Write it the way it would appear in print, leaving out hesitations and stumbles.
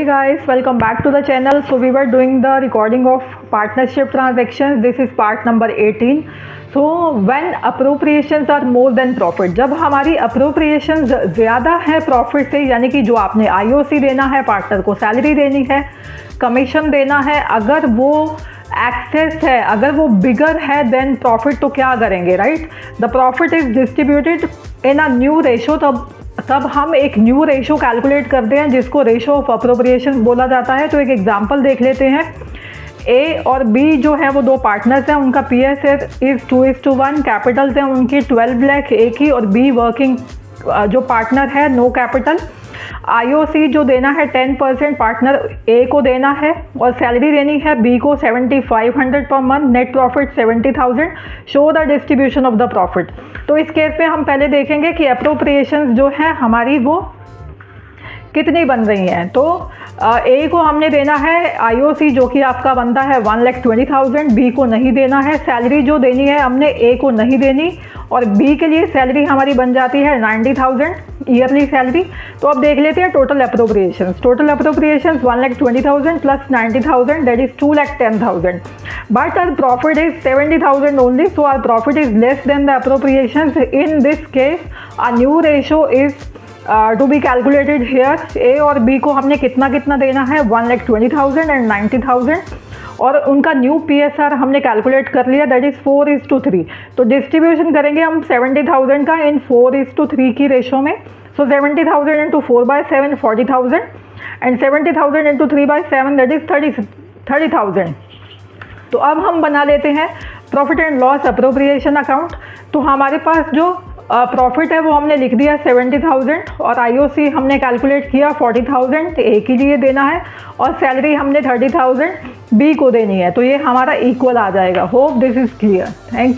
Hey guys, welcome back to the channel. So we were doing the recording of partnership transactions. This is part number 18. So when appropriations are more than profit, जब हमारी appropriations ज़्यादा है profit से, यानी कि जो आपने IOC देना है, पार्टनर को सैलरी देनी है, कमीशन देना है, अगर वो एक्सेस है, अगर वो बिगर है देन प्रॉफिट, तो क्या करेंगे, right? The profit is distributed in a new ratio. तब हम एक न्यू रेशो कैलकुलेट करते हैं जिसको रेशो ऑफ अप्रोप्रिएशन बोला जाता है। तो एक एग्जांपल देख लेते हैं। ए और बी जो है वो दो पार्टनर्स हैं, उनका पीएस इज़ 2:1, कैपिटल्स हैं उनकी 12 लाख ए की, और बी वर्किंग जो पार्टनर है नो कैपिटल। आईओसी जो देना है 10% पार्टनर ए को देना है, और सैलरी देनी है बी को 7500 per month, net profit 70,000। Show the distribution of the profit. तो इस केस में हम पहले देखेंगे कि अप्रोप्रिएशंस जो है हमारी वो कितनी बन रही हैं। तो ए को हमने देना है आईओसी जो कि आपका बनता है 1,20,000, बी को नहीं देना है। सैलरी जो देनी है हमने ए को नहीं देनी, और बी के लिए सैलरी हमारी बन जाती है 90,000 ईयरली सैलरी। तो अब देख लेते हैं total appropriations. Total appropriations 1,20,000 plus 90,000, that is 2,10,000। But our profit is 70,000 only, so our profit is less than the appropriations. In this case a new ratio is to be calculated here. A और B को हमने कितना कितना देना है, 1,20,000 and 90,000, और उनका new PSR हमने कैलकुलेट कर लिया, दैट इज़ 4:3। तो डिस्ट्रीब्यूशन करेंगे हम 70,000 का इन 4:3 की रेशो में। सो 70,000 into 4/7 40,000, and 70,000 into 3/7 that is 30,000। तो अब हम बना लेते हैं profit and loss appropriation account. तो हमारे पास जो प्रॉफिट है वो हमने लिख दिया 70,000, और आईओसी हमने कैलकुलेट किया 40,000 ए के लिए देना है, और सैलरी हमने 30,000 बी को देनी है। तो ये हमारा इक्वल आ जाएगा। Hope this is clear. Thank you.